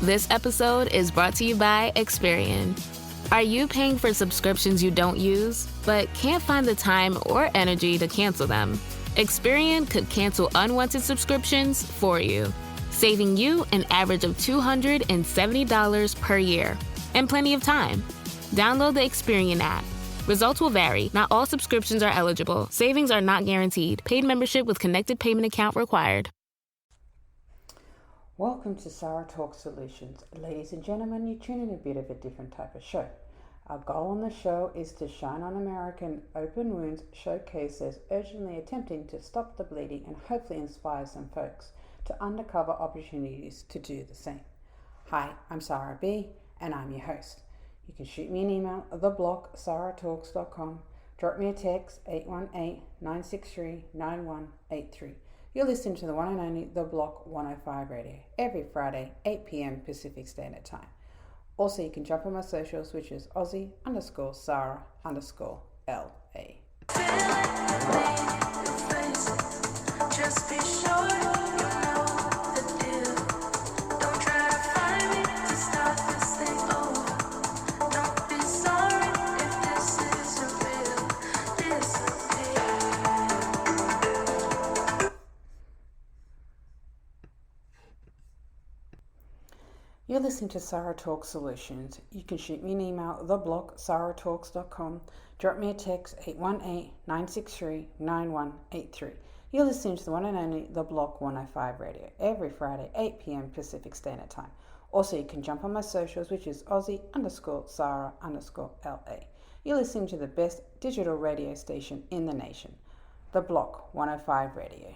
This episode is brought to you by Experian. Are you paying for subscriptions you don't use, but can't find the time or energy to cancel them? Experian could cancel unwanted subscriptions for you, saving you an average of $270 per year and plenty of time. Download the Experian app. Results will vary. Not all subscriptions are eligible. Savings are not guaranteed. Paid membership with connected payment account required. Welcome to Sarah Talk Solutions. Ladies and gentlemen, you tune in a bit of a different type of show. Our goal on the show is to shine on American open wounds, showcase those urgently attempting to stop the bleeding, and hopefully inspire some folks to undercover opportunities to do the same. Hi, I'm Sarah B, and I'm your host. You can shoot me an email at theblog@sarahtalks.com, drop me a text 818-963-9183. You're listening to the one and only The Block 105 Radio every Friday, 8 p.m. Pacific Standard Time. Also, you can jump on my socials, which is Aussie_Sarah_LA. Just be sure you know the deal. Don't try to find me to start this thing over. Don't be sorry if this is a real disappear. You're listening to Sarah Talk Solutions. You can shoot me an email at theblog@sarahtalks.com. Drop me a text 818-963-9183. You're listening to the one and only The Block 105 Radio every Friday, 8 p.m. Pacific Standard Time. Also, you can jump on my socials, which is Aussie_Sarah_LA. You're listening to the best digital radio station in the nation, The Block 105 Radio.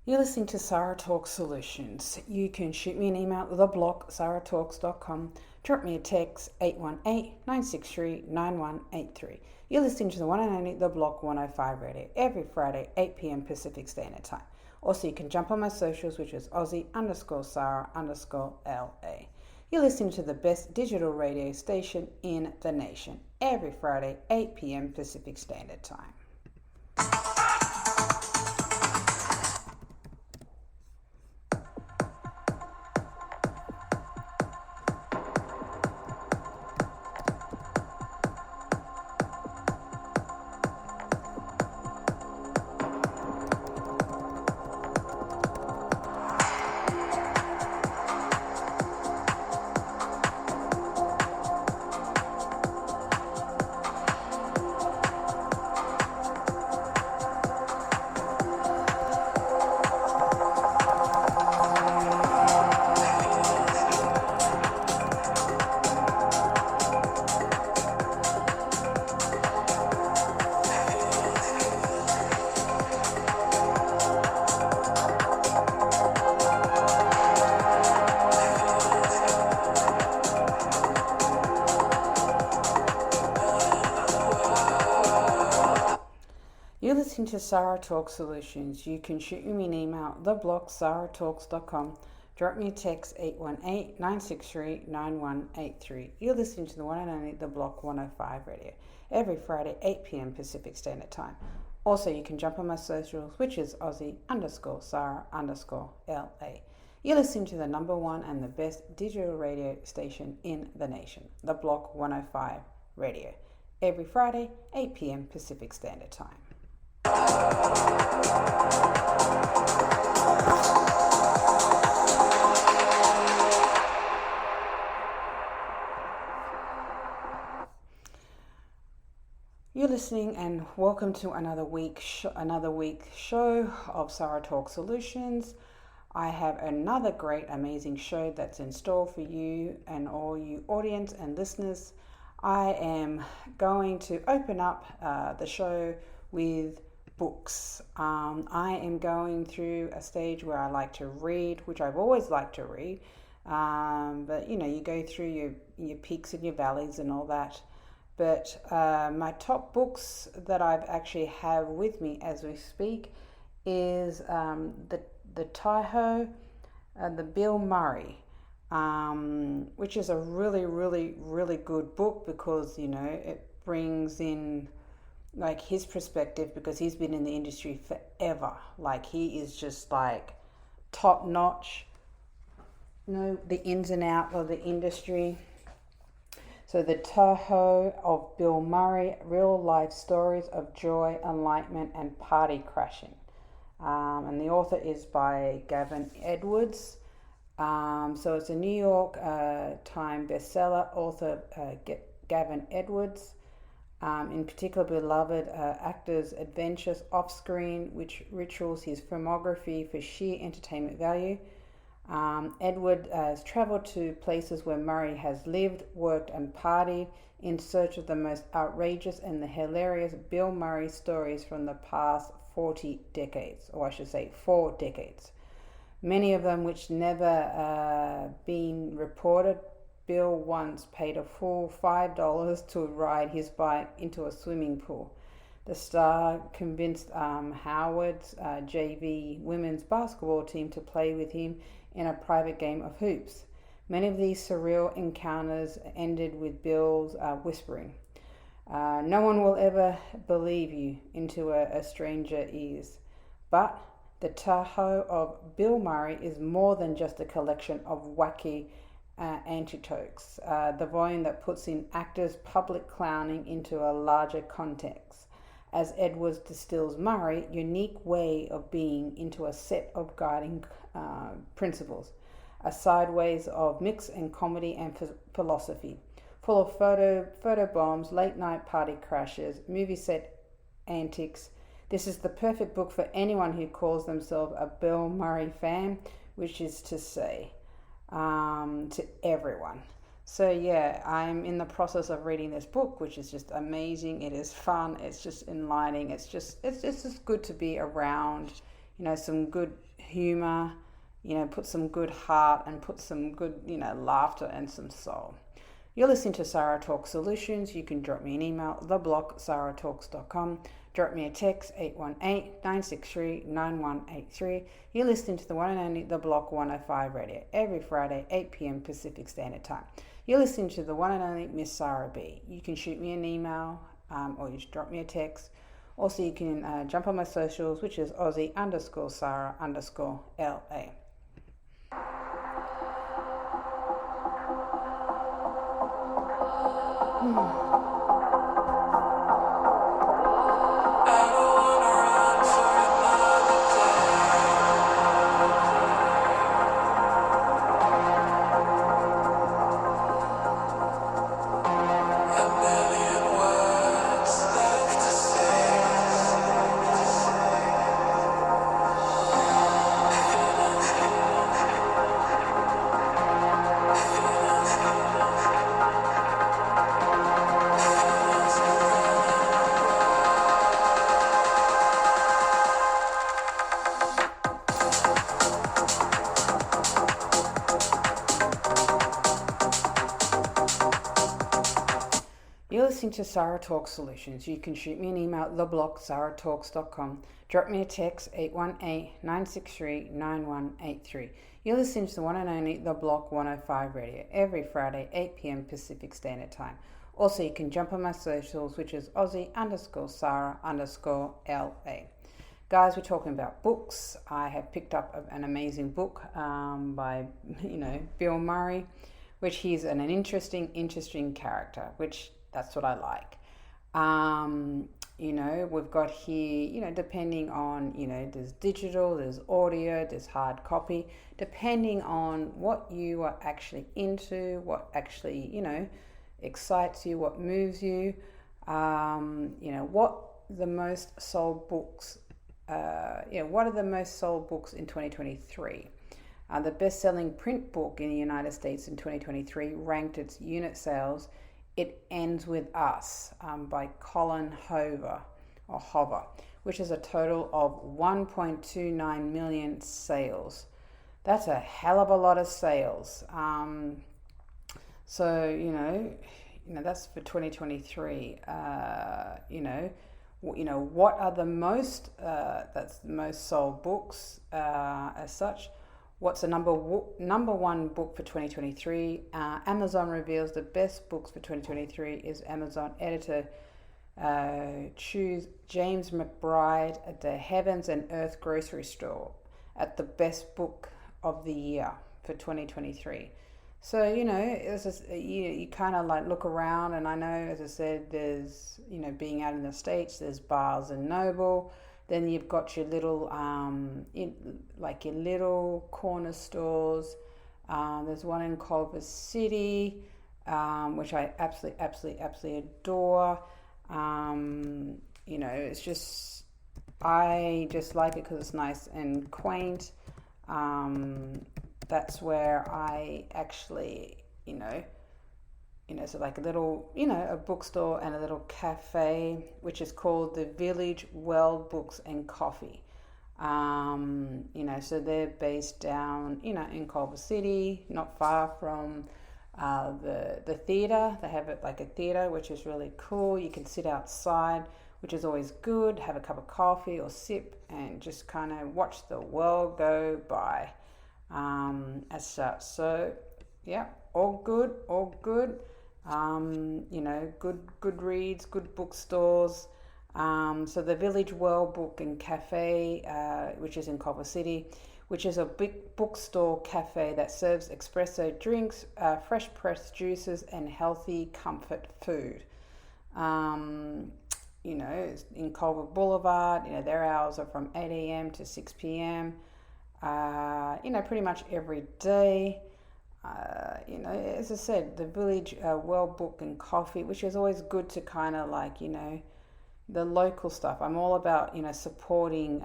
You're listening to Sarah Talk Solutions. You can shoot me an email at theblog@sarahtalks.com. Drop me a text 818-963-9183. You're listening to the one and only The Block 105 Radio every Friday, 8 p.m. Pacific Standard Time. Also, you can jump on my socials, which is Aussie_Sarah_LA. You're listening to the best digital radio station in the nation every Friday, 8 p.m. Pacific Standard Time. You're listening to Sarah Talk Solutions. You can shoot me an email, theblog@sarahtalks.com. Drop me a text 818-963-9183. You're listening to the one and only The Block 105 Radio every Friday, 8 p.m. Pacific Standard Time. Also, you can jump on my socials, which is Aussie_Sarah_LA. You're listening to the number one and the best digital radio station in the nation, The Block 105 Radio, every Friday, 8 p.m. Pacific Standard Time. You're listening, and welcome to another week show of Sarah Talk Solutions. I have another great, amazing show that's in store for you and all you audience and listeners. I am going to open up the show with books. I am going through a stage where I like to read, which I've always liked to read, but you go through your peaks and your valleys and all that. But my top books that I've actually have with me as we speak is the Taiho, the Bill Murray, which is a really, really, really good book because, it brings in like his perspective because he's been in the industry forever. Like he is just like top notch, the ins and outs of the industry. So the Toho of Bill Murray, real life stories of joy, enlightenment and party crashing. And the author is by Gavin Edwards. So it's a New York Times bestseller, author Gavin Edwards. In particular, beloved actor's adventures off-screen, which rituals his filmography for sheer entertainment value. Edward has travelled to places where Murray has lived, worked and partied in search of the most outrageous and the hilarious Bill Murray stories from the past 40 decades, or I should say 4 decades. Many of them which never been reported. Bill once paid a full $5 to ride his bike into a swimming pool. The star convinced Howard's JV women's basketball team to play with him in a private game of hoops. Many of these surreal encounters ended with Bill's whispering, "No one will ever believe you," into a stranger ears. But the Tahoe of Bill Murray is more than just a collection of wacky anecdotes, the volume that puts in actors' public clowning into a larger context, as Edwards distills Murray's unique way of being into a set of guiding principles, a sideways of mix and comedy and philosophy, full of photo bombs, late night party crashes, movie set antics. This is the perfect book for anyone who calls themselves a Bill Murray fan, which is to say, to everyone. So yeah, I'm in the process of reading this book, which is just amazing. It is fun. It's just enlightening. It's just good to be around, some good humor, put some good heart and put some good, laughter and some soul. You're listening to Sarah Talk Solutions. You can drop me an email, theblog@sarahtalks.com. Drop me a text, 818-963-9183. You're listening to the one and only The Block 105 Radio, every Friday, 8 p.m. Pacific Standard Time. You're listening to the one and only Miss Sarah B. You can shoot me an email or you just drop me a text. Also, you can jump on my socials, which is Aussie_Sarah_LA. You're listening to Sarah Talk Solutions. You can shoot me an email at theblog@sarahtalks.com. Drop me a text, 818-963-9183. You're listening to the one and only The Block 105 Radio, every Friday, 8 p.m. Pacific Standard Time. Also, you can jump on my socials, which is Aussie_Sarah_LA. Guys, we're talking about books. I have picked up an amazing book by, Bill Murray, which he's an interesting character, which that's what I like. We've got here, depending on, there's digital, there's audio, there's hard copy, depending on what you are actually into, what actually, excites you, what moves you, what the most sold books, what are the most sold books in 2023? The best-selling print book in the United States in 2023 ranked its unit sales It Ends With Us by Colin Hover, which is a total of 1.29 million sales. That's a hell of a lot of sales. So that's for 2023. What are the most that's the most sold books as such? What's the number one book for 2023? Amazon reveals the best books for 2023 is Amazon editor choose James McBride, The Heavens and Earth Grocery Store at the best book of the year for 2023. So, it's just, you kind of like look around, and I know, as I said, there's, being out in the States, there's Barnes and Noble. Then you've got your little, your little corner stores. There's one in Culver City, which I absolutely adore. It's just, I just like it because it's nice and quaint. That's where I actually, so like a little, a bookstore and a little cafe, which is called the Village Well Books and Coffee. So they're based down, in Culver City, not far from the theatre. They have it like a theatre, which is really cool. You can sit outside, which is always good, have a cup of coffee or sip and just kind of watch the world go by. As such. So yeah, all good. Good reads, good bookstores. So the Village Well Book and Cafe, which is in Culver City, which is a big bookstore cafe that serves espresso drinks, fresh pressed juices and healthy comfort food. In Culver Boulevard, their hours are from 8 a.m. to 6 p.m. Pretty much every day. As I said, the Village Well Book and Coffee, which is always good to kind of like, the local stuff. I'm all about, supporting,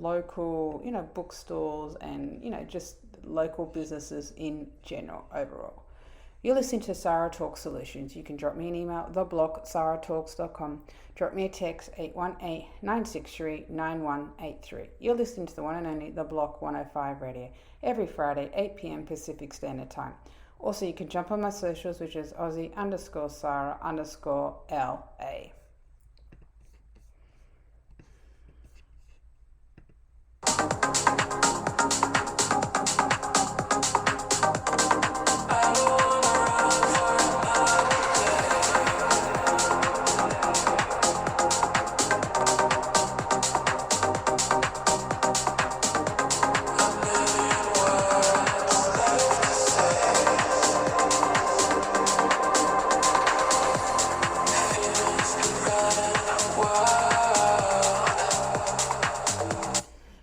local, bookstores and, just local businesses in general, overall. You're listening to Sarah Talk Solutions. You can drop me an email, theblog@sarahtalks.com. Drop me a text, 818-963-9183. You're listening to the one and only The Block 105 Radio, every Friday, 8 p.m. Pacific Standard Time. Also, you can jump on my socials, which is Aussie_Sarah_LA.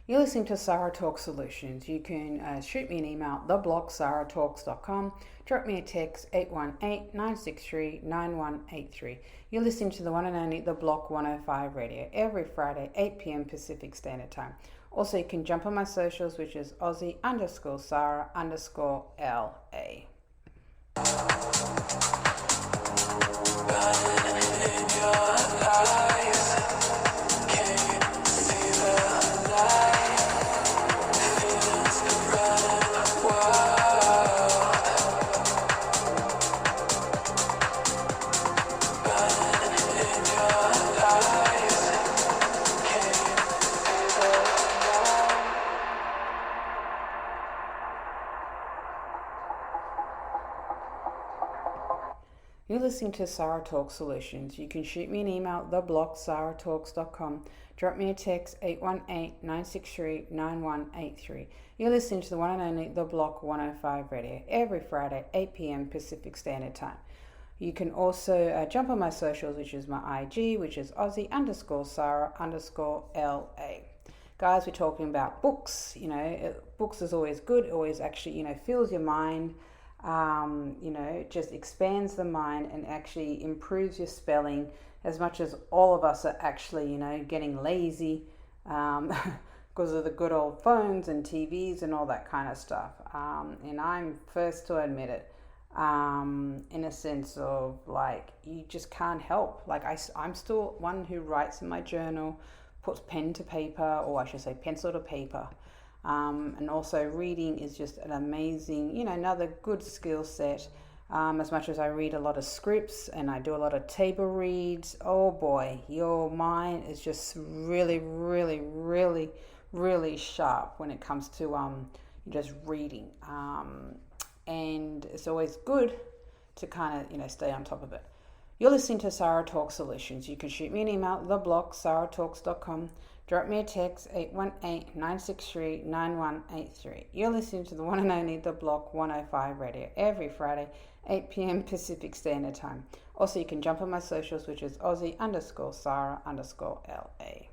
You're listening to Sarah Talk Solutions. You can shoot me an email, theblog@sarahtalks.com. Drop me a text, 818-963-9183. You're listening to the one and only The Block 105 Radio, every Friday, 8 p.m. Pacific Standard Time. Also, you can jump on my socials, which is Aussie_Sarah_LA. You're listening to Sarah Talk Solutions. You can shoot me an email, theblog@sarahtalks.com. Drop me a text, 818-963-9183. You're listening to the one and only The Block 105 Radio, every Friday, 8 p.m. Pacific Standard Time. You can also jump on my socials, which is my IG, which is Aussie_Sarah_LA. Guys, we're talking about books. Books is always good. It always actually, fills your mind. Just expands the mind and actually improves your spelling, as much as all of us are actually, getting lazy because of the good old phones and TVs and all that kind of stuff. And I'm first to admit it. in a sense of like you just can't help. Like I'm still one who writes in my journal, puts pen to paper, or I should say pencil to paper. And also reading is just an amazing, another good skill set. As much as I read a lot of scripts and I do a lot of table reads, oh boy, your mind is just really, really, really, really sharp when it comes to just reading. And it's always good to kind of, stay on top of it. You're listening to Sarah Talk Solutions. You can shoot me an email, theblog.sarahtalks.com. Drop me a text, 818-963-9183. You're listening to the one and only The Block 105 Radio every Friday, 8 p.m. Pacific Standard Time. Also, you can jump on my socials, which is Aussie_Sarah_LA.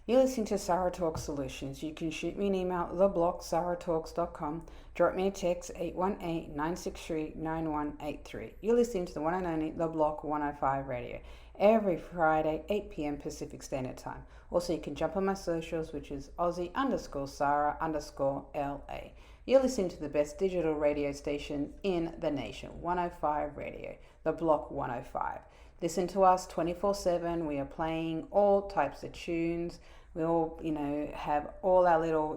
You're listening to Sarah Talk Solutions. You can shoot me an email, theblog.sarahtalks.com. Drop me a text, 818-963-9183. You're listening to the one and only The Block 105 Radio every Friday, 8 p.m. Pacific Standard Time. Also, you can jump on my socials, which is Aussie_Sarah_LA. You're listening to the best digital radio station in the nation, 105 Radio, The Block 105. Listen to us 24/7. We are playing all types of tunes. We all, have all our little,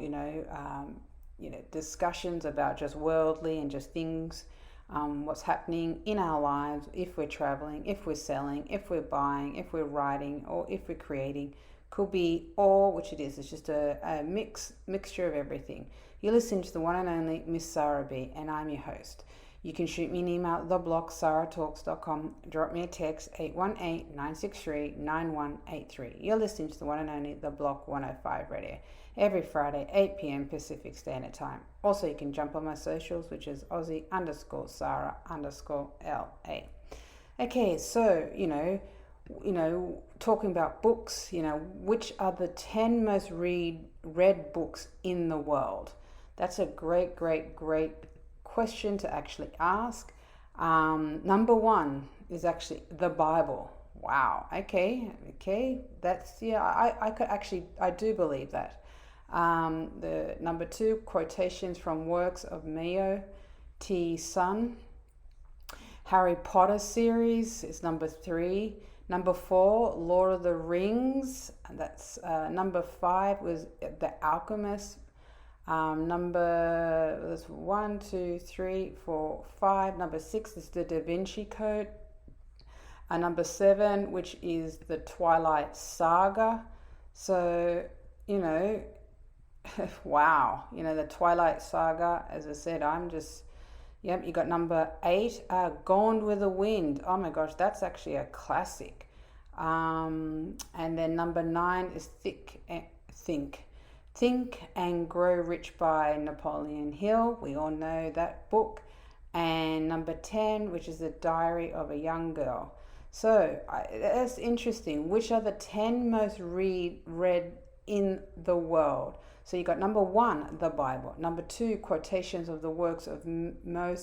discussions about just worldly and just things, what's happening in our lives, if we're traveling, if we're selling, if we're buying, if we're writing, or if we're creating. Could be all, which it is. It's just a mixture of everything. You're listening to the one and only Miss Sarah B, and I'm your host. You can shoot me an email, theblog.sarahtalks.com. Drop me a text, 818-963-9183. You're listening to the one and only The Block 105 Radio every Friday, 8 p.m. Pacific Standard Time. Also, you can jump on my socials, which is Aussie_Sarah_LA. Okay, so, talking about books, which are the 10 most read books in the world? That's a great question to actually ask. Number one is actually the Bible. Wow. Okay. That's, I do believe that. The number two, quotations from works of Mao T. Sun. Harry Potter series is number 3. Number 4, Lord of the Rings. That's number 5 was The Alchemist. There's 1, 2, 3, 4, 5. Number 6 is the Da Vinci Code. Number 7, which is the Twilight Saga. So, wow. The Twilight Saga, as I said, you got number 8, Gone with the Wind. Oh my gosh, that's actually a classic. And then number 9 is Think and Grow Rich by Napoleon Hill. We all know that book. And number 10, which is The Diary of a Young Girl. So that's interesting. Which are the 10 most read in the world? So you got number 1, the Bible. Number 2, quotations of the works of Mao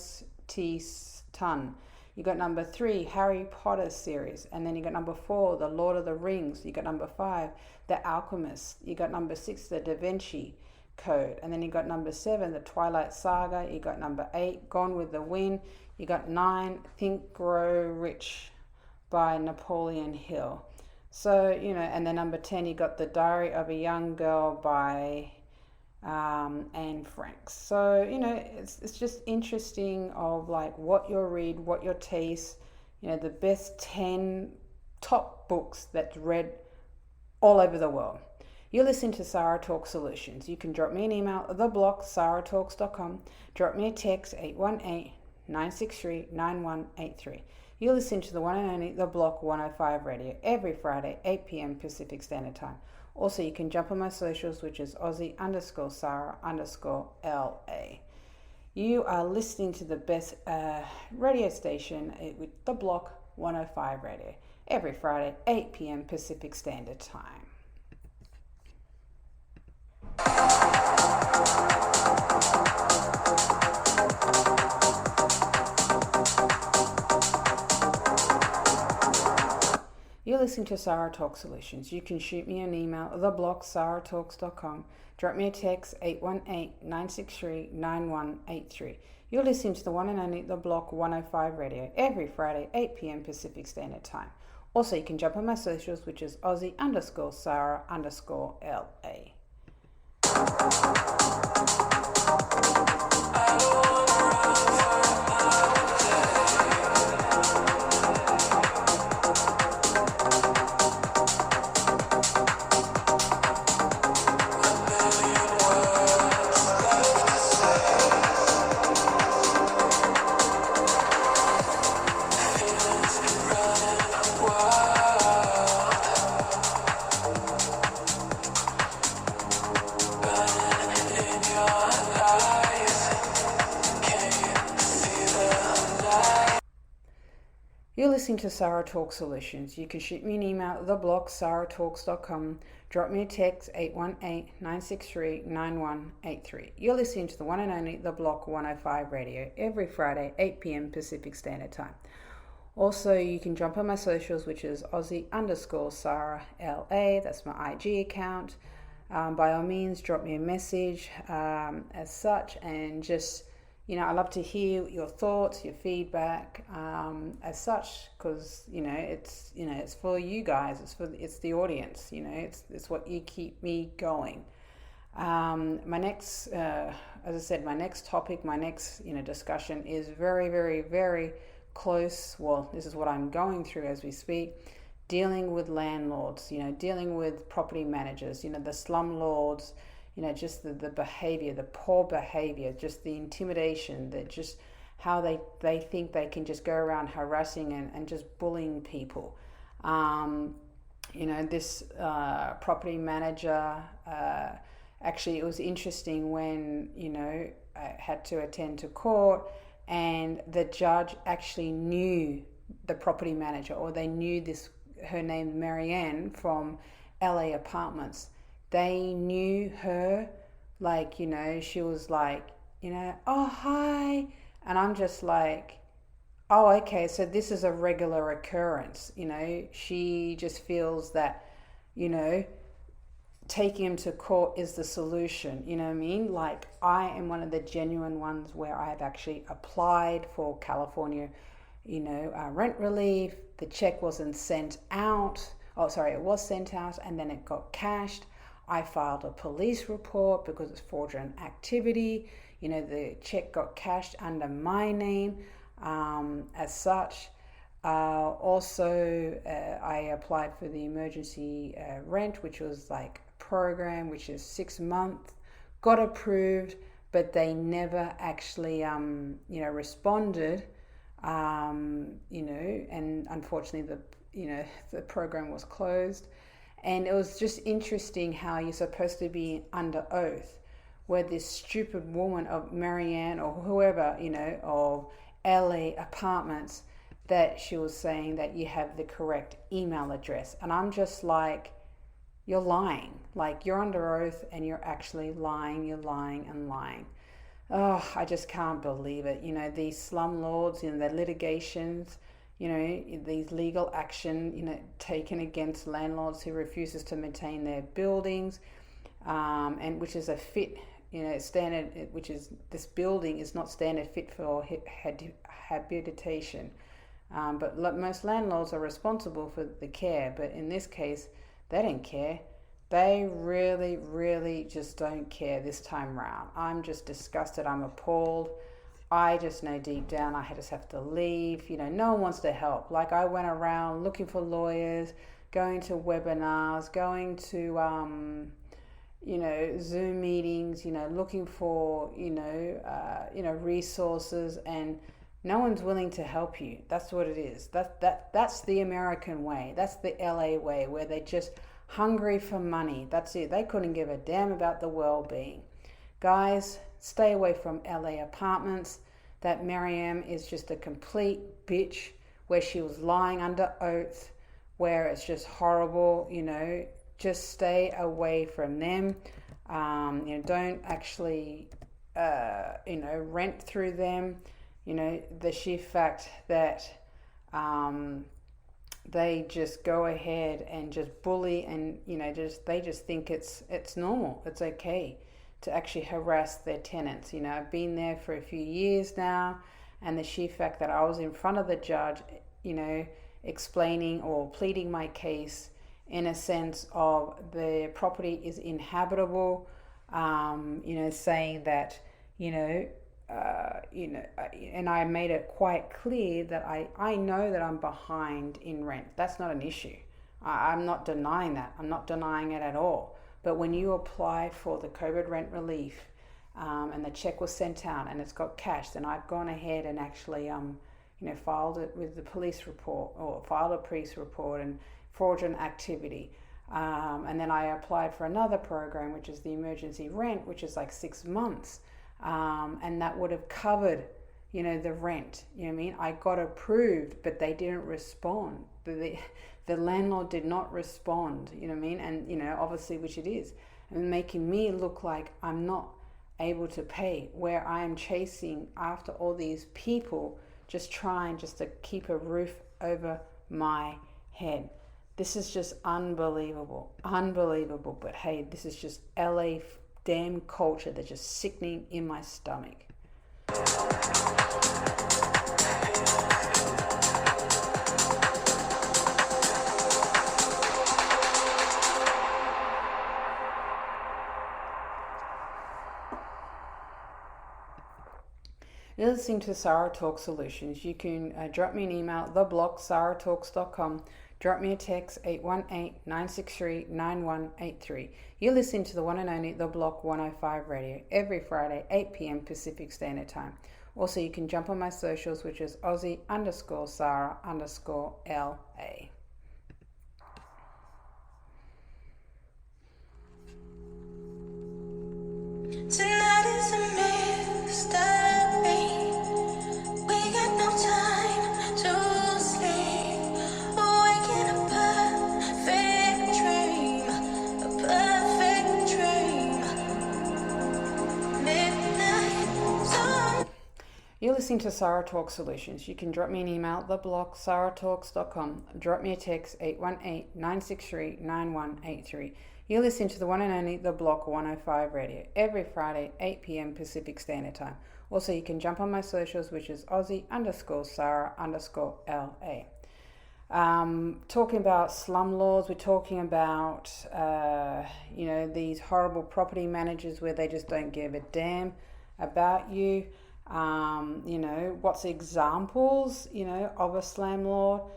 T. Sun. You got number 3, Harry Potter series. And then you got number 4, The Lord of the Rings. You got number 5, The Alchemist. You got number 6, The Da Vinci Code. And then you got number 7, The Twilight Saga. You got number 8, Gone with the Wind. You got 9, Think, Grow Rich by Napoleon Hill. So, and then number 10, you got The Diary of a Young Girl by Anne Frank. So, it's just interesting of like what your read, what your taste, the best 10 top books that's read all over the world. You're listening to Sarah Talk Solutions. You can drop me an email, theblog.sarahtalks.com. Drop me a text, 818-963-9183. You listen to the one and only The Block 105 Radio every Friday, 8 p.m. Pacific Standard Time. Also, you can jump on my socials, which is Aussie_Sarah_LA. You are listening to the best radio station with The Block 105 Radio every Friday, 8 p.m. Pacific Standard Time. You're listening to Sarah Talk Solutions. You can shoot me an email, theblocksarahtalks.com. Drop me a text, 818-963-9183. You're listening to the one and only The Block 105 Radio every Friday, 8 p.m. Pacific Standard Time. Also, you can jump on my socials, which is Aussie_Sarah_LA. You're listening to Sarah Talk Solutions. You can shoot me an email, theblocksarahtalks.com. Drop me a text, 818-963-9183. You're listening to the one and only The Block 105 Radio every Friday, 8 p.m. Pacific Standard Time. Also, you can jump on my socials, which is Aussie_Sarah_LA. That's my IG account. By all means, drop me a message as such, and just, I love to hear your thoughts, your feedback, as such, because it's for you guys, it's the audience, it's what you keep me going. My next, as I said, my next topic, my next discussion is very, very, very close. Well, this is what I'm going through as we speak. Dealing with landlords, dealing with property managers, the slumlords. Just the behavior, the poor behavior, just the intimidation, that just how they think they can just go around harassing and just bullying people. This property manager, actually, it was interesting when, I had to attend to court, and the judge actually knew the property manager, or they knew her name, Marianne, from LA Apartments. They knew her, she was like, oh, hi. And I'm just like, oh, okay, so this is a regular occurrence. She just feels that, taking him to court is the solution. You know what I mean? Like, I am one of the genuine ones where I have actually applied for California, rent relief. The check wasn't sent out. Oh, sorry, it was sent out and then it got cashed. I filed a police report because it's fraudulent activity. The check got cashed under my name as such. Also, I applied for the emergency rent, which was like a program, which is 6 months, got approved, but they never actually, responded, and unfortunately the program was closed. And it was just interesting how you're supposed to be under oath, where this stupid woman of Marianne or whoever, of LA Apartments, that she was saying that you have the correct email address. And I'm just like, you're lying. Like, you're under oath and you're actually lying. You're lying and lying. Oh, I just can't believe it. These slumlords, the litigations, these legal action, taken against landlords who refuses to maintain their buildings, and which is a fit, standard, which is, this building is not standard fit for habitation. But most landlords are responsible for the care, but in this case, they don't care. They really, really just don't care this time round. I'm just disgusted. I'm appalled. I just know deep down I just have to leave. No one wants to help. Like, I went around looking for lawyers, going to webinars, going to, Zoom meetings, looking for, resources, and No one's willing to help you. That's what it is. That's the American way. That's the LA way, where they're just hungry for money. That's it. They couldn't give a damn about the well-being. Guys, stay away from LA apartments. That Miriam is just a complete bitch, where she was lying under oath, where it's just horrible. Just stay away from them. Don't actually rent through them. The sheer fact that they just go ahead and just bully, and they just think it's normal, it's okay to actually harass their tenants. I've been there for a few years now, and the sheer fact that I was in front of the judge, explaining or pleading my case in a sense of the property is inhabitable, saying that, and I made it quite clear that I know that I'm behind in rent. That's not an issue. I'm not denying that. I'm not denying it at all. But when you apply for the COVID rent relief, and the check was sent out and it's got cash, then I've gone ahead and actually, filed it with the police report, or filed a police report and fraudulent activity. And then I applied for another program, which is the emergency rent, which is like 6 months. And that would have covered, the rent. I got approved, but they didn't respond. The landlord did not respond, And, obviously, which it is, and making me look like I'm not able to pay, where I am chasing after all these people, just trying just to keep a roof over my head. This is just unbelievable. But hey, this is just LA damn culture that's just sickening in my stomach. You're listening to Sarah Talk Solutions. You can drop me an email, theblogsarahtalks.com. Drop me a text, 818-963-9183. You're listening to the one and only The Block 105 Radio, every Friday, 8 p.m. Pacific Standard Time. Also, you can jump on my socials, which is Aussie_Sarah_LA. Tonight is a mystery. We got no time to sleep. Waking a perfect dream, a perfect dream. Midnight sun. You're listening to Sarah Talk Solutions. You can drop me an email, theblogsarahtalks.com. Drop me a text, 818-963-9183. You're listening to the one and only The Block 105 Radio, every Friday, 8 p.m. Pacific Standard Time. Also, you can jump on my socials, which is Aussie_Sarah_LA. Talking about slumlords, we're talking about, these horrible property managers where they just don't give a damn about you. What's examples, of a slumlord?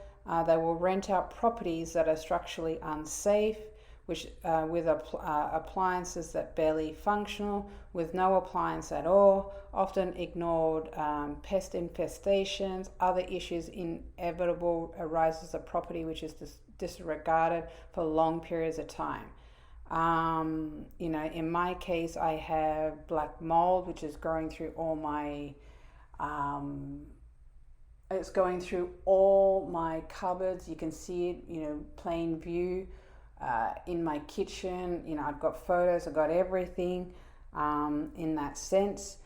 They will rent out properties that are structurally unsafe, which with appliances that barely functional, with no appliance at all, often ignored pest infestations, other issues inevitable arises of property which is disregarded for long periods of time. In my case, I have black mold, which is going through all my, it's going through all my cupboards. You can see it, plain view. In my kitchen, I've got photos, I've got everything in that sense.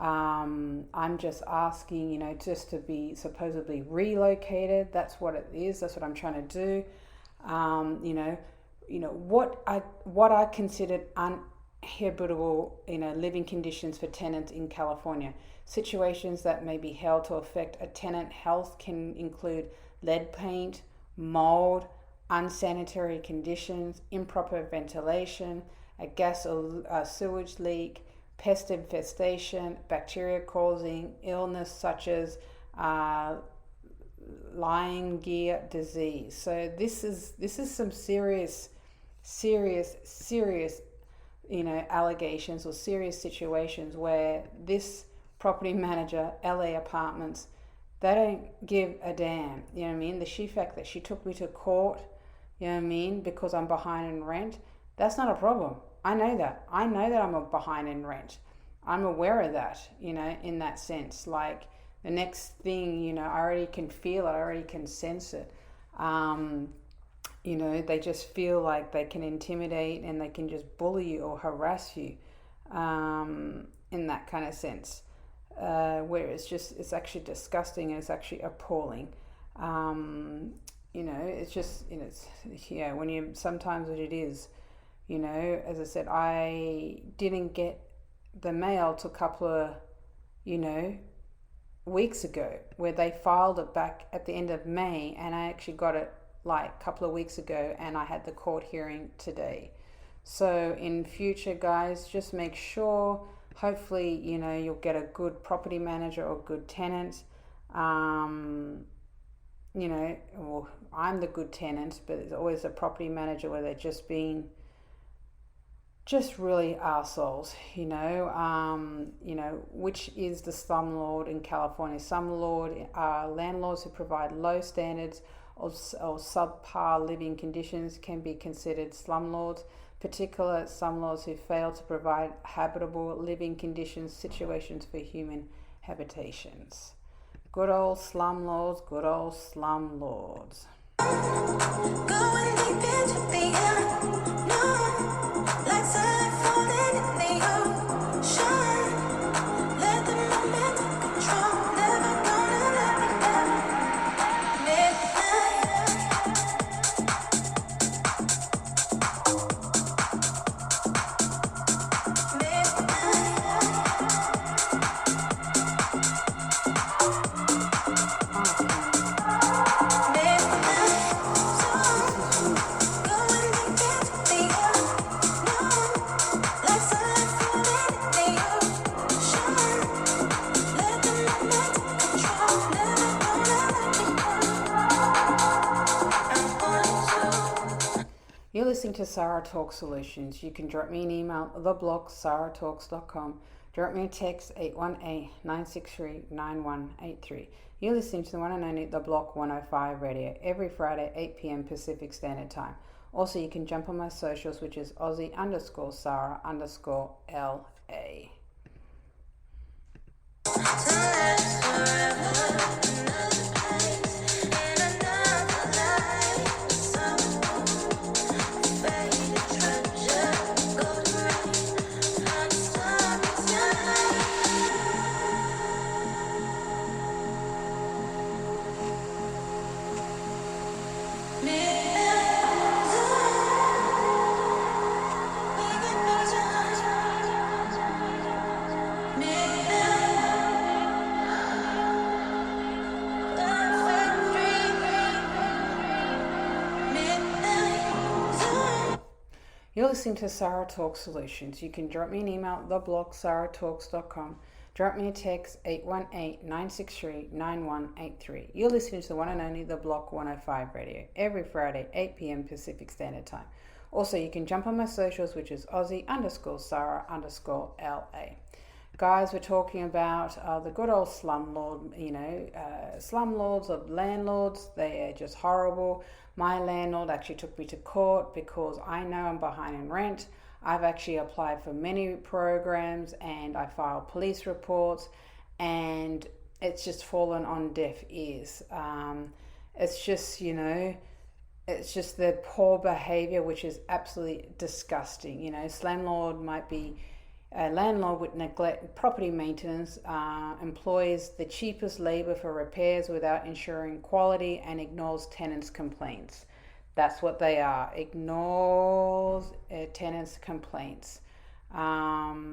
I'm just asking, just to be supposedly relocated. That's what it is. That's what I'm trying to do. What I considered uninhabitable, living conditions for tenants in California. Situations that may be held to affect a tenant health can include lead paint, mold, unsanitary conditions, improper ventilation, a gas or sewage leak, pest infestation, bacteria causing illness such as lyme gear disease. So this is some serious allegations or serious situations where this property manager, LA Apartments, They don't give a damn, you know what I mean? The sheer fact that she took me to court, you know what I mean, because I'm behind in rent, that's not a problem. I know that. I know that I'm behind in rent. I'm aware of that, you know, in that sense. Like the next thing, you know, I already can feel it, I already can sense it. You know, they just feel like they can intimidate and they can just bully you or harass you in that kind of sense. Where it's actually disgusting and it's actually appalling. You know, it's just, you know, yeah, when you, sometimes what it is, you know, as I said, I didn't get the mail till a couple of, you know, weeks ago, where they filed it back at the end of May, and I actually got it like a couple of weeks ago, and I had the court hearing today. So in future, guys, just make sure, hopefully, you know, you'll get a good property manager or good tenant. You know, well, I'm the good tenant, but there's always a property manager where they're just being just really arseholes, you know, which is the slumlord in California. Slumlord are landlords who provide low standards or subpar living conditions can be considered slumlords, particular slumlords who fail to provide habitable living conditions, situations for human habitations. Good old slumlords, good old slumlords. Going deep into the unknown, like sunlight falling in the ocean. Let the moment take control. Never gonna let me down. You're listening to Sarah Talk Solutions. You can drop me an email, theblog.sarahtalks.com. Drop me a text, 818-963-9183. You're listening to the one and only The Block 105 Radio, every Friday, 8 p.m. Pacific Standard Time. Also, you can jump on my socials, which is Aussie_Sarah_LA. You're listening to Sarah Talk Solutions. You can drop me an email, theblog.sarahtalks.com. Drop me a text, 818-963-9183. You're listening to the one and only The Block 105 Radio, every Friday, 8 p.m. Pacific Standard Time. Also, you can jump on my socials, which is Aussie_Sarah_LA. Guys, we're talking about the good old slumlord, slumlords or landlords. They are just horrible. My landlord actually took me to court because I know I'm behind in rent. I've actually applied for many programs and I filed police reports, and it's just fallen on deaf ears. It's just, it's just their poor behavior, which is absolutely disgusting. Landlord might be a landlord with neglect property maintenance, employs the cheapest labor for repairs without ensuring quality, and ignores tenants' complaints. That's what they are. Ignores tenants' complaints. How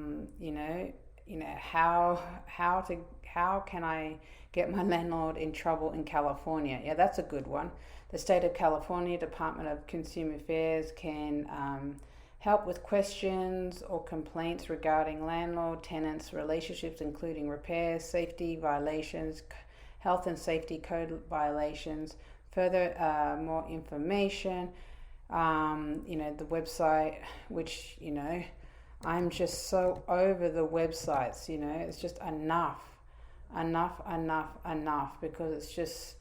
can I get my landlord in trouble in California? Yeah, that's a good one. The state of California Department of Consumer Affairs can help with questions or complaints regarding landlord-tenants relationships, including repairs, safety violations, health and safety code violations. Further, more information, the website, which, I'm just so over the websites, it's just enough. enough, because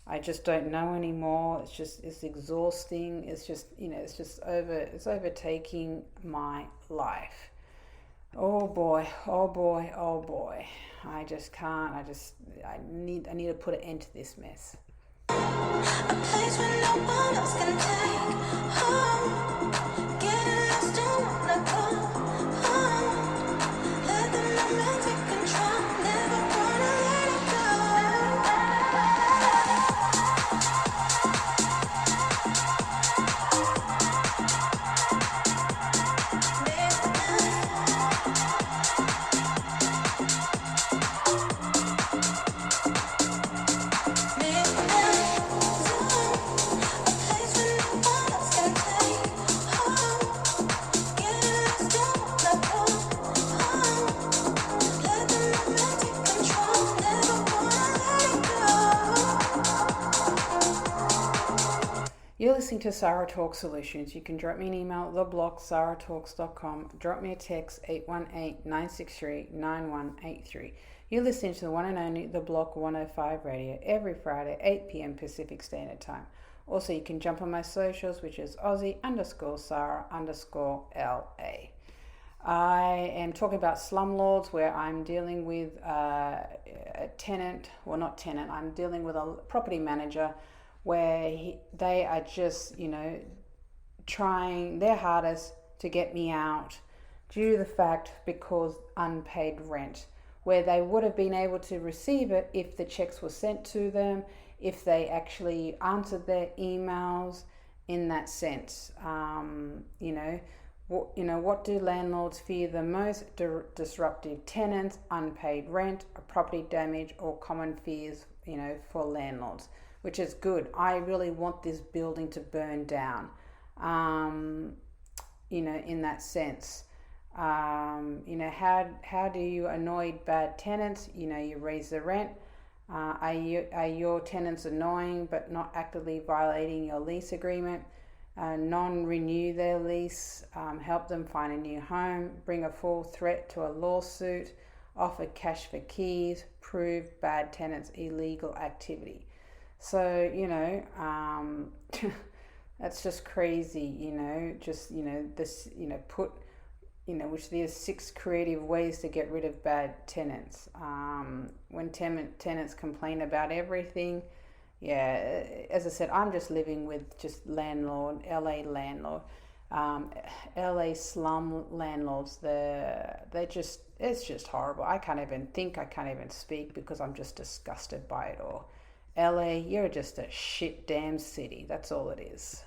I just don't know anymore. It's exhausting. It's overtaking my life. Oh boy. I just can't. I need to put an end to this mess. A place where no one else can take home. Getting lost, don't wanna go home. Let the moment take control. Never wanna let it go. You're listening to Sarah Talk Solutions. You can drop me an email at theblog.sarahtalks.com. Drop me a text 818-963-9183. You're listening to the one and only The Block 105 Radio every Friday, 8 p.m. Pacific Standard Time. Also, you can jump on my socials, which is Aussie_Sarah_LA. I am talking about Slumlords, where I'm dealing with a tenant, well, not tenant, I'm dealing with a property manager where they are just, trying their hardest to get me out due to the fact because unpaid rent, where they would have been able to receive it if the checks were sent to them, if they actually answered their emails in that sense. What do landlords fear the most? Disruptive tenants, unpaid rent, property damage, or common fears, for landlords, which is good. I really want this building to burn down, in that sense. How do you avoid bad tenants? You raise the rent. Are your tenants annoying but not actively violating your lease agreement? Non-renew their lease, help them find a new home, bring a full threat to a lawsuit, offer cash for keys, prove bad tenants' illegal activity. So, that's just crazy, which there's 6 creative ways to get rid of bad tenants. When tenants complain about everything, as I said, I'm just living with just landlord, LA landlord, LA slum landlords. It's just horrible. I can't even speak because I'm just disgusted by it all. LA, you're just a shit damn city. That's all it is.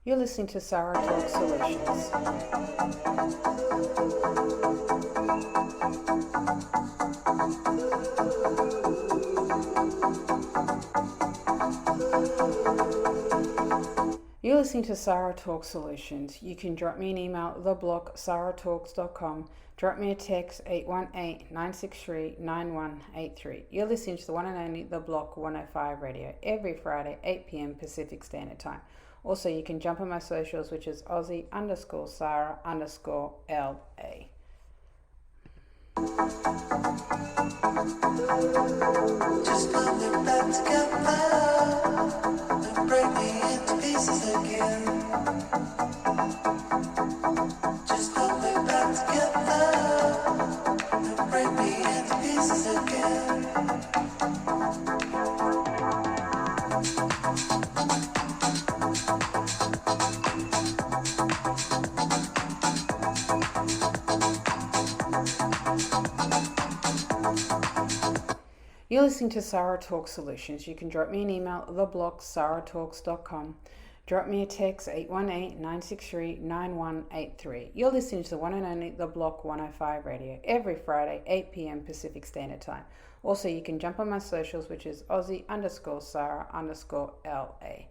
You're listening to Sarah Talk Solutions. You're listening to Sarah Talk Solutions. You can drop me an email at theblog.sarahtalks.com. Drop me a text 818-963-9183. You're listening to the one and only The Block 105 Radio every Friday, 8 p.m. Pacific Standard Time. Also, you can jump on my socials, which is Aussie_Sarah_LA. Just put me back together and break me into pieces again. Just put me back together and break me into pieces again. You're listening to Sarah Talk Solutions. You can drop me an email at theblog.sarahtalks.com. Drop me a text 818-963-9183. You're listening to the one and only The Block 105 Radio every Friday, 8 p.m. Pacific Standard Time. Also, you can jump on my socials, which is Aussie_Sarah_LA.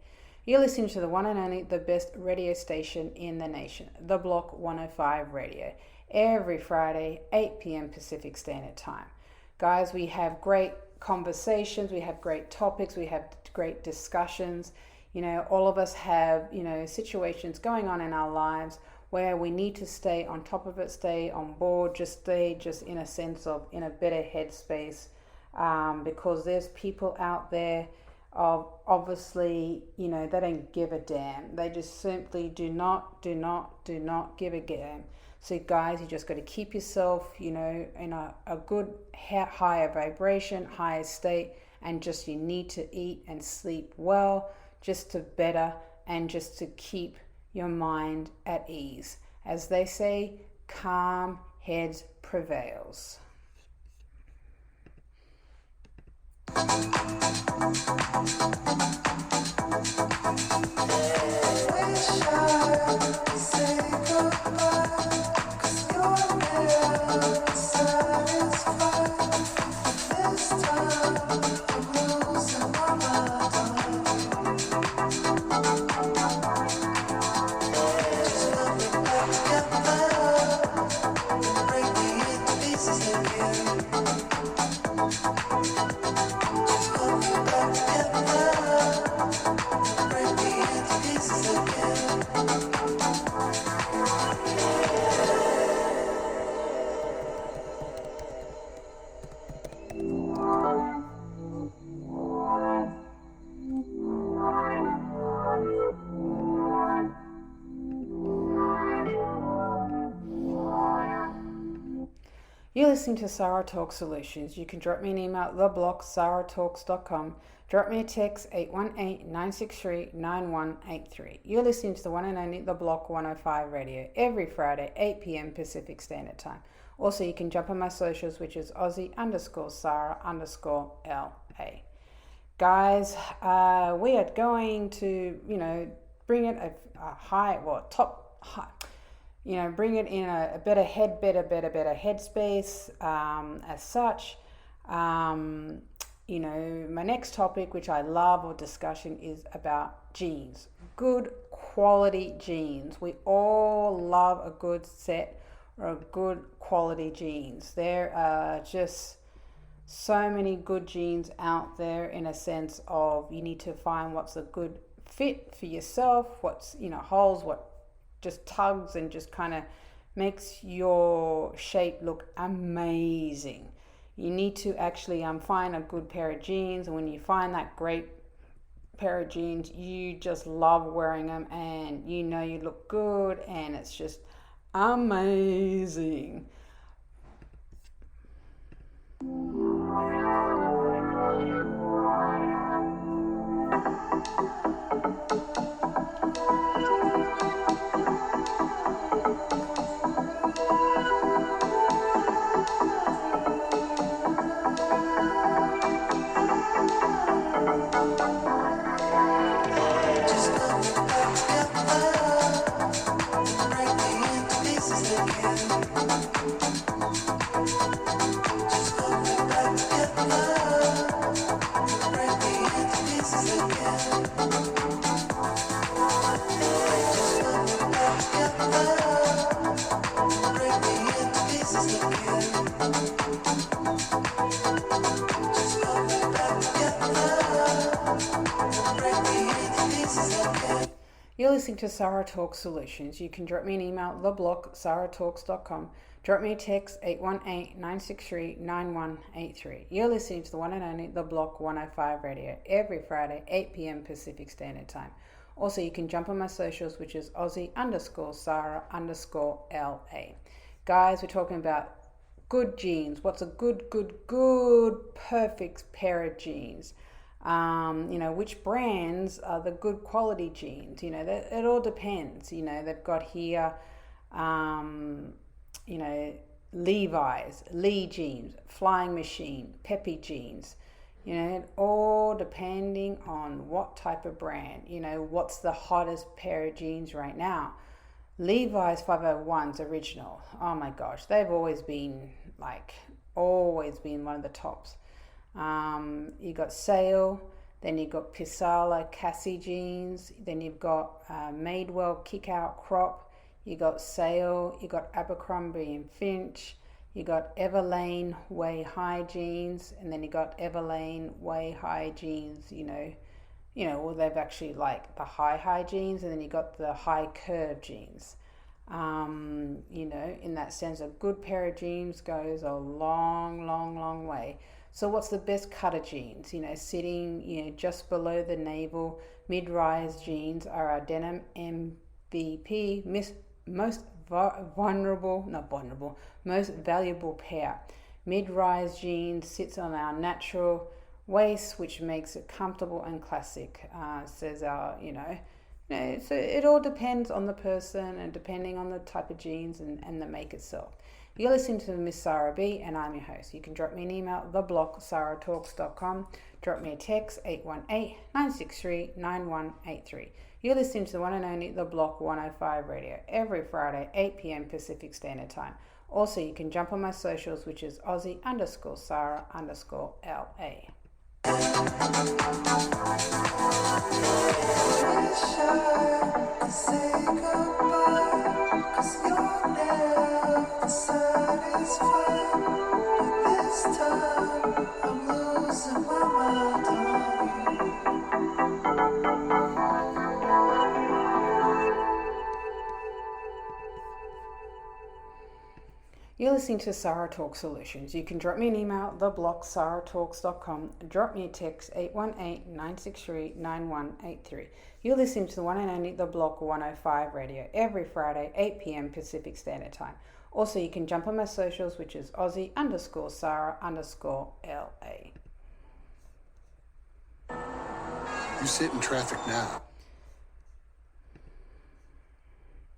You're listening to the one and only, the best radio station in the nation, The Block 105 Radio, every Friday, 8 p.m. Pacific Standard Time. Guys, we have great conversations, we have great topics, we have great discussions. You know, all of us have, you know, situations going on in our lives where we need to stay on top of it, stay on board, just stay just in a sense of in a better headspace, because there's people out there of obviously, you know, they don't give a damn. They just simply do not give a damn. So guys, you just got to keep yourself, you know, in a good higher vibration, higher state, and just you need to eat and sleep well, just to better and just to keep your mind at ease. As they say, calm heads prevails. You're listening to Sarah Talk Solutions. You can drop me an email at theblock@sarahtalks.com. Drop me a text 818-963-9183. You're listening to the one and only The Block 105 Radio every Friday, 8 p.m. Pacific Standard Time. Also, you can jump on my socials, which is Aussie_Sarah_LA. Guys, we are going to, you know, bring it a high, well, top high. You know, bring it in a better headspace as such. You know, my next topic, which I love or discussion, is about jeans. Good quality jeans. We all love a good set or a good quality jeans. There are just so many good jeans out there in a sense of you need to find what's a good fit for yourself, what's, you know, holes, what just tugs and just kind of makes your shape look amazing. You need to actually find a good pair of jeans, and when you find that great pair of jeans, you just love wearing them, and you know you look good, and it's just amazing. You're listening to Sarah Talk Solutions. You can drop me an email at theblock@sarahtalks.com. Drop me a text 818-963-9183. You're listening to the one and only The Block 105 Radio every Friday, 8 p.m. Pacific Standard Time. Also, you can jump on my socials, which is Aussie_Sarah_LA. Guys, we're talking about good jeans. What's a good, perfect pair of jeans? You know, which brands are the good quality jeans? You know, it all depends. You know, they've got here, you know, Levi's, Lee jeans, Flying Machine, Peppy jeans. You know, it all depending on what type of brand. You know, what's the hottest pair of jeans right now? Levi's 501's original. Oh my gosh, they've always been one of the tops. You got Sale, then you got Pisala Cassie jeans, then you've got Madewell Kick Out Crop, you got Sale, you got Abercrombie and Finch, you got Everlane Way High jeans, and then you got Everlane Way High jeans, well, they've actually like the high jeans, and then you got the high curve jeans. In that sense, a good pair of jeans goes a long way. So what's the best cut of jeans? Sitting, just below the navel, mid-rise jeans are our denim MVP, most valuable pair. Mid-rise jeans sits on our natural waist, which makes it comfortable and classic, says our, so it all depends on the person and depending on the type of jeans and the make itself. You're listening to Miss Sarah B, and I'm your host. You can drop me an email, theblock@sarahtalks.com. Drop me a text, 818-963-9183. You're listening to the one and only The Block 105 Radio, every Friday, 8 p.m. Pacific Standard Time. Also, you can jump on my socials, which is Aussie_Sarah_LA. You're listening to Sarah Talk Solutions. You can drop me an email, theblock@sarahtalks.com. Drop me a text, 818-963-9183. You're listening to the one and only The Block 105 Radio, every Friday, 8 p.m. Pacific Standard Time. Also, you can jump on my socials, which is Aussie_Sarah_LA. You sit in traffic now.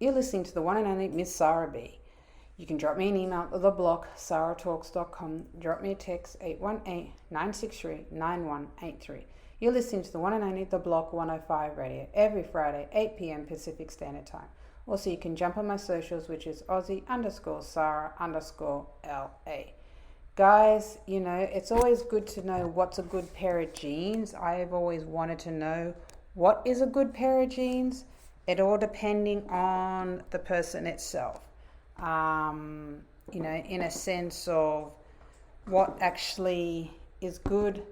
You're listening to the one and only Miss Sarah B. You can drop me an email at theblock@sarahtalks.com. Drop me a text, 818-963-9183. You're listening to the one and only The Block 105 Radio, every Friday, 8 p.m. Pacific Standard Time. Also, you can jump on my socials, which is Aussie_Sarah_LA. Guys, it's always good to know what's a good pair of jeans. I've always wanted to know what is a good pair of jeans. It all depending on the person itself. In a sense of what actually is good,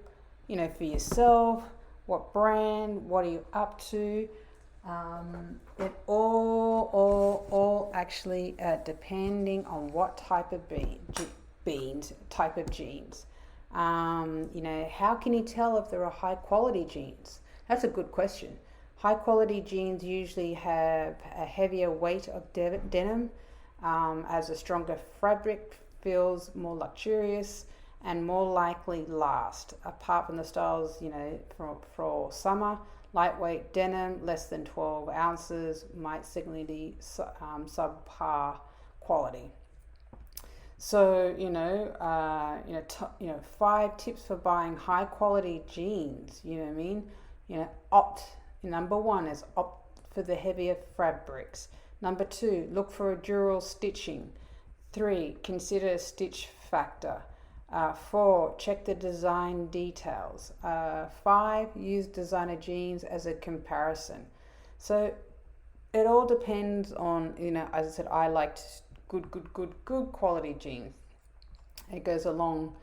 for yourself, what brand, what are you up to. It all actually depending on what type of jeans. How can you tell if they're a high quality jeans? That's a good question. High quality jeans usually have a heavier weight of denim, as a stronger fabric, feels more luxurious and more likely last. Apart from the styles, for summer, lightweight denim, less than 12 ounces, might signal the subpar quality. So, 5 tips for buying high quality jeans. Number 1 is opt for the heavier fabrics. Number 2, look for a dural stitching. 3, consider stitch factor. 4, check the design details. 5, use designer jeans as a comparison. So it all depends on, as I said, I like good quality jeans. It goes a long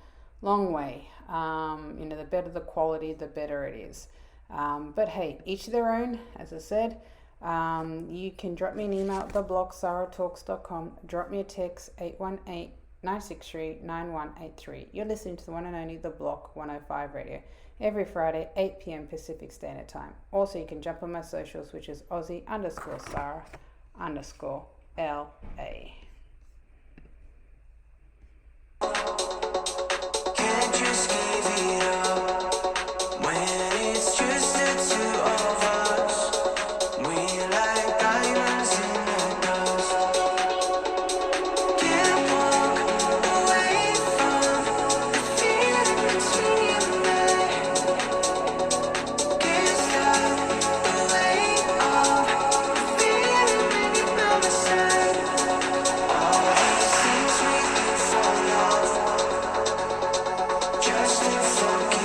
way. The better the quality, the better it is. But hey, each their own, as I said. You can drop me an email at theblock@sarahtalks.com. Drop me a text, 818-963-9183. You're listening to the one and only The Block 105 Radio, every Friday, 8 p.m. Pacific Standard Time. Also, you can jump on my socials, which is Aussie_Sarah_LA. Can't just give it up when it's just the two of us. We like diamonds in the dust. Can't walk away from the feeling between me. Can't stop the weight of the feeling when you're by my side. All these things we do for love, just to forget.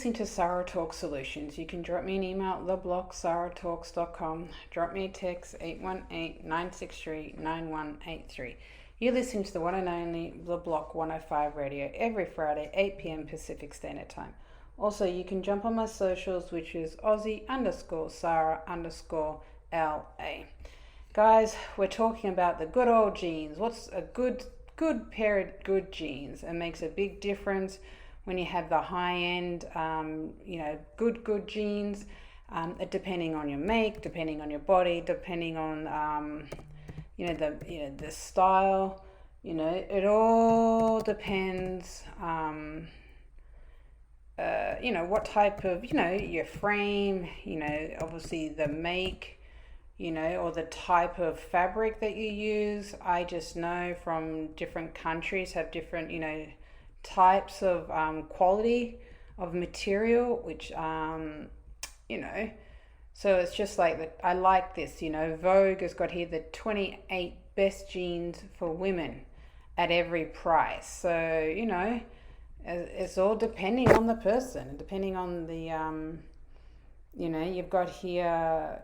listening to Sarah Talk Solutions. You can drop me an email at theblogsarahtalks.com. Drop me a text 818-963-9183. You're listening to the one and only The Block 105 Radio every Friday, 8 p.m. Pacific Standard Time. Also, you can jump on my socials, which is Aussie_Sarah_LA. Guys, we're talking about the good old jeans. What's a good pair of good jeans? It makes a big difference when you have the high-end, good jeans, depending on your make, depending on your body, depending on, the style. It all depends, what type of, your frame, obviously the make, or the type of fabric that you use. I just know from different countries have different, types of quality of material, which so it's just like that. I like this. Vogue has got here the 28 best jeans for women at every price. So it's all depending on the person, depending on the you've got here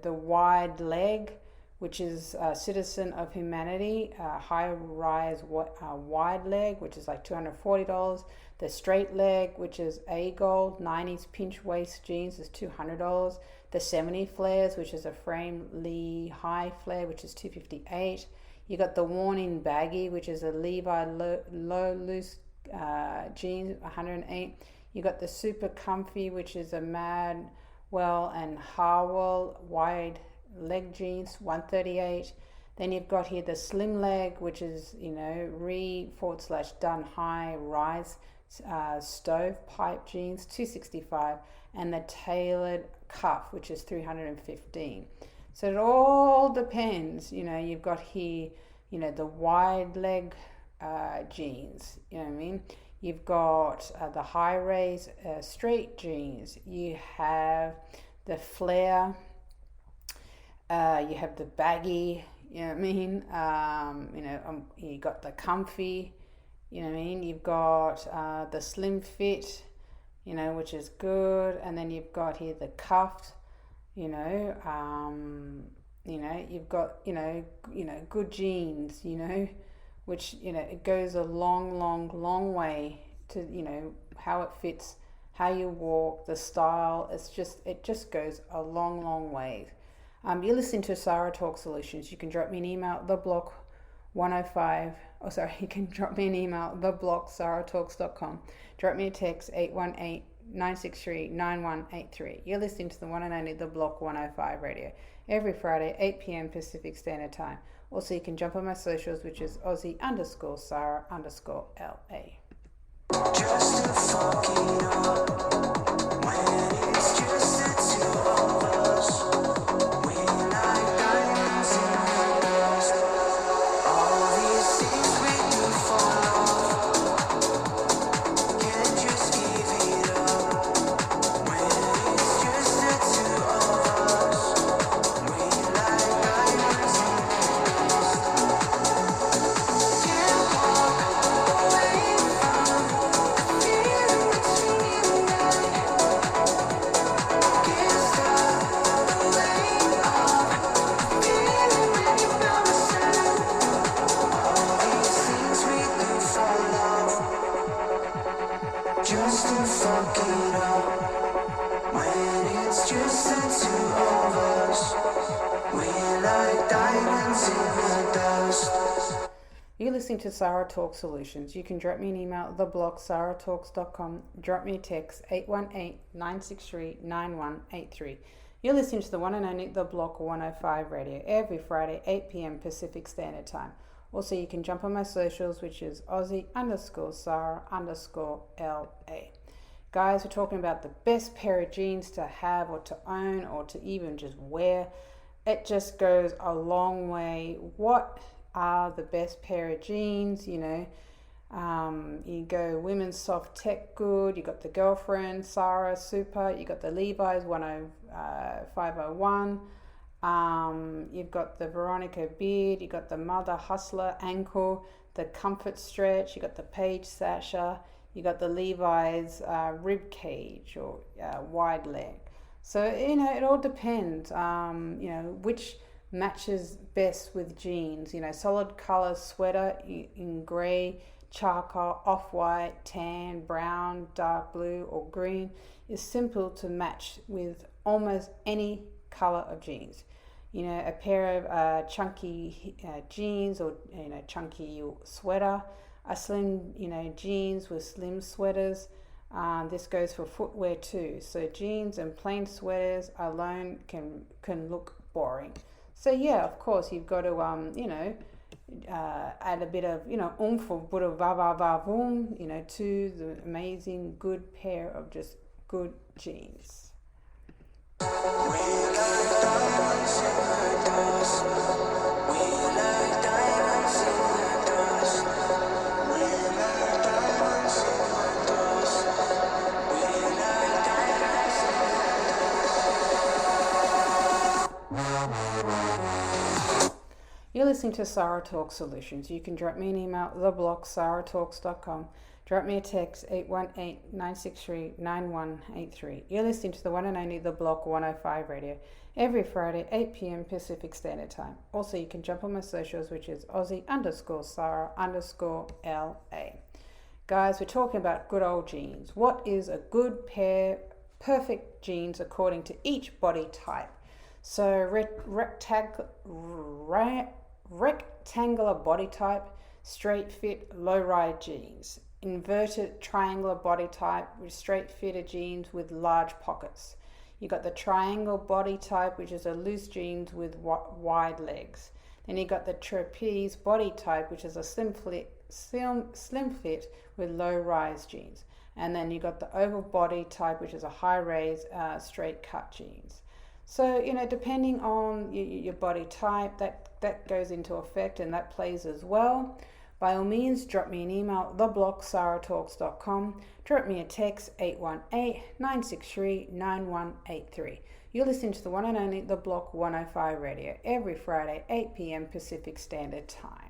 the wide leg, which is Citizen of Humanity, high-rise wide leg, which is like $240. The straight leg, which is A Gold, 90s pinch waist jeans, is $200. The 70 flares, which is a frame Lee high flare, which is $258. You got the worn-in baggy, which is a Levi low loose jeans, $108. You got the super comfy, which is a Madwell and Harwell wide leg jeans, $138. Then you've got here the slim leg, which is re/done high rise stovepipe jeans, $265, and the tailored cuff, which is $315. So it all depends. You've got here the wide leg jeans, you've got the high raise straight jeans, you have the flare, you have the baggy, you got the comfy, you've got the slim fit, which is good, and then you've got here the cuffed, you've got good jeans, which it goes a long way to how it fits, how you walk, the style. It just goes a long way. You're listening to Sarah Talk Solutions. You can drop me an email at you can drop me an email at theblogsarahtalks.com. Drop me a text 818-963-9183. You're listening to the one and only The Block 105 Radio every Friday, 8 p.m. Pacific Standard Time. Also, you can jump on my socials, which is Aussie_Sarah_LA. Just to fuck it up when it's just the two of us. We like diamonds in the dust. All these things we do for love. Can't just give it up when it's just the two of us. We like diamonds in the dust. Can't walk away from feeling between us. Can't stop the way of feeling when you're by my side. All these things we do for love, just to fuck it up. When it's just the two of us, we like diamonds in the dust. You're listening to Sarah Talk Solutions. You can drop me an email at theblogsarahtalks.com. Drop me a text 818-963-9183. You're listening to the one and only The Block 105 Radio every Friday, 8 p.m. Pacific Standard Time. Also, you can jump on my socials, which is Aussie_Sarah_LA. Guys, we're talking about the best pair of jeans to have or to own or to even just wear. It just goes a long way. What are the best pair of jeans? You go women's soft tech good, you got the Girlfriend, Sarah Super, you got the Levi's 501, you've got the Veronica Beard, you got the Mother Hustler ankle, the Comfort Stretch, you got the Page Sasha, You got the Levi's rib cage or wide leg. So, it all depends, which matches best with jeans. Solid color sweater in gray, charcoal, off-white, tan, brown, dark blue, or green is simple to match with almost any color of jeans. A pair of chunky jeans or chunky sweater, a slim jeans with slim sweaters. This goes for footwear too. So jeans and plain sweaters alone can look boring. So yeah, of course you've got to add a bit of oomph or bit of va va va boom to the amazing good pair of just good jeans. You're listening to Sarah Talk Solutions. You can drop me an email, theblog@sarahtalks.com. Drop me a text, 818-963-9183. You're listening to the one and only The Block 105 Radio, every Friday, 8 p.m. Pacific Standard Time. Also, you can jump on my socials, which is Aussie_Sarah_LA. Guys, we're talking about good old jeans. What is a good pair, perfect jeans according to each body type? So rectangular body type, straight fit, low ride jeans. Inverted triangular body type with straight fitted jeans with large pockets. You got the triangle body type, which is a loose jeans with wide legs. Then you got the trapeze body type, which is a slim fit with low rise jeans. And then you got the oval body type, which is a high raise straight cut jeans. So, depending on your body type, that goes into effect and that plays as well. By all means, drop me an email, theblog@sarahtalks.com. Drop me a text, 818-963-9183. You're listening to the one and only The Block 105 Radio, every Friday, 8 p.m. Pacific Standard Time.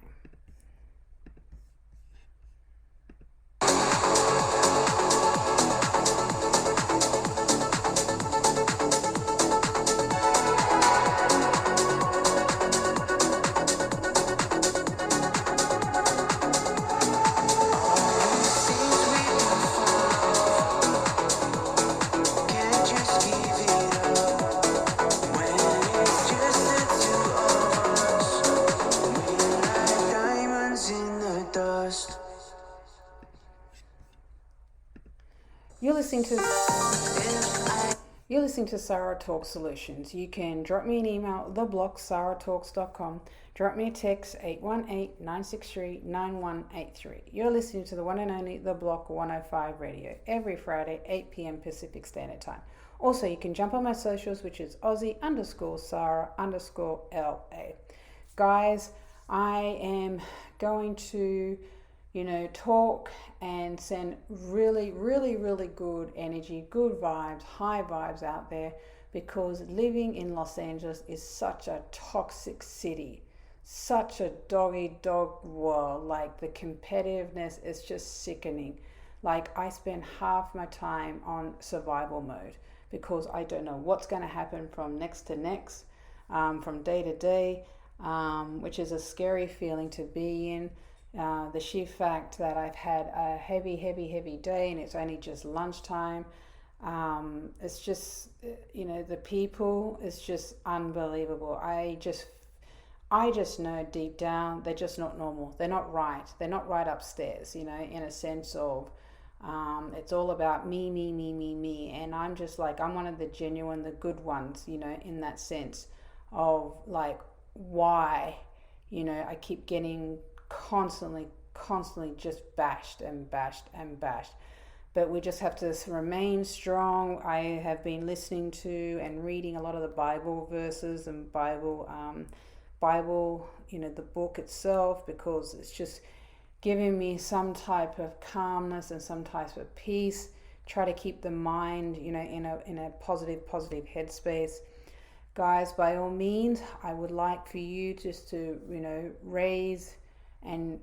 You're listening to Sarah Talk Solutions. You can drop me an email, theblog@sarahtalks.com. Drop me a text, 818-963-9183. You're listening to the one and only The Block 105 Radio, every Friday, 8 p.m. Pacific Standard Time. Also, you can jump on my socials, which is Aussie_Sarah_LA. Guys, I am going to talk and send really, really, really good energy, good vibes, high vibes out there, because living in Los Angeles is such a toxic city, such a dog-eat-dog world. Like, the competitiveness is just sickening. Like, I spend half my time on survival mode because I don't know what's going to happen from next to next, from day to day, which is a scary feeling to be in. The sheer fact that I've had a heavy day and it's only just lunchtime. It's just, the people is just unbelievable. I just know deep down they're just not normal. They're not right. They're not right upstairs, in a sense of, it's all about me. And I'm just like, I'm one of the genuine, the good ones, in that sense of like, why, I keep getting constantly just bashed. But we just have to remain strong. I have been listening to and reading a lot of the Bible verses and Bible, the book itself, because it's just giving me some type of calmness and some type of peace. Try to keep the mind, in a positive headspace. Guys, by all means, I would like for you just to, raise and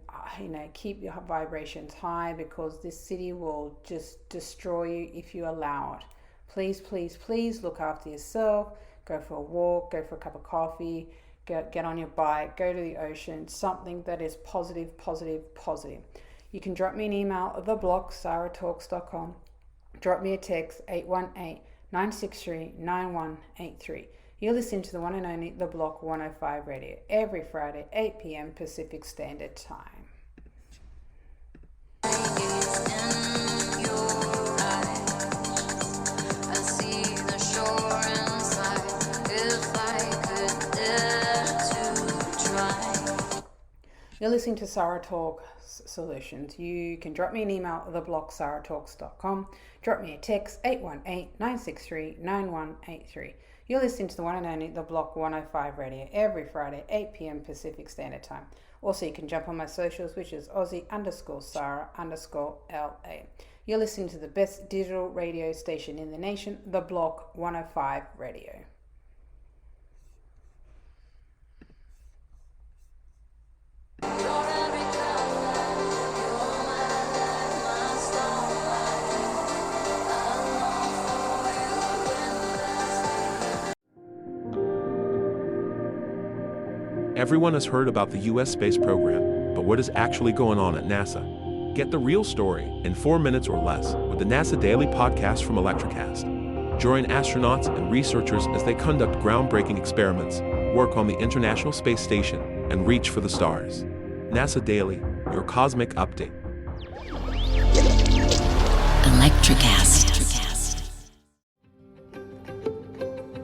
keep your vibrations high, because this city will just destroy you if you allow it. Please, please, please look after yourself. Go for a walk, go for a cup of coffee, get on your bike, go to the ocean, something that is positive, positive, positive. You can drop me an email at theblog@sarahtalks.com. Drop me a text 818-963-9183. You're listening to the one and only The Block 105 Radio every Friday, 8 p.m. Pacific Standard Time. You're listening to Sarah Talk Solutions. You can drop me an email at theblog@sarahtalks.com. Drop me a text 818-963-9183. You're listening to the one and only The Block 105 Radio every Friday, 8 p.m. Pacific Standard Time. Also, you can jump on my socials, which is Aussie_Sarah_LA. You're listening to the best digital radio station in the nation, The Block 105 Radio. Everyone has heard about the U.S. space program, but what is actually going on at NASA? Get the real story in 4 minutes or less with the NASA Daily podcast from Electricast. Join astronauts and researchers as they conduct groundbreaking experiments, work on the International Space Station, and reach for the stars. NASA Daily, your cosmic update. Electricast.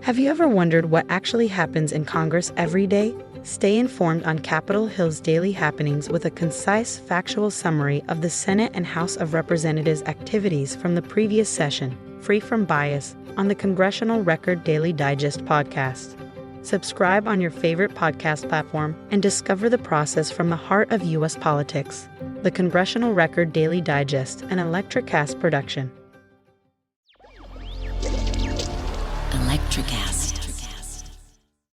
Have you ever wondered what actually happens in Congress every day? Stay informed on Capitol Hill's daily happenings with a concise, factual summary of the Senate and House of Representatives' activities from the previous session, free from bias, on the Congressional Record Daily Digest podcast. Subscribe on your favorite podcast platform and discover the process from the heart of U.S. politics. The Congressional Record Daily Digest, an Electricast production. Electricast.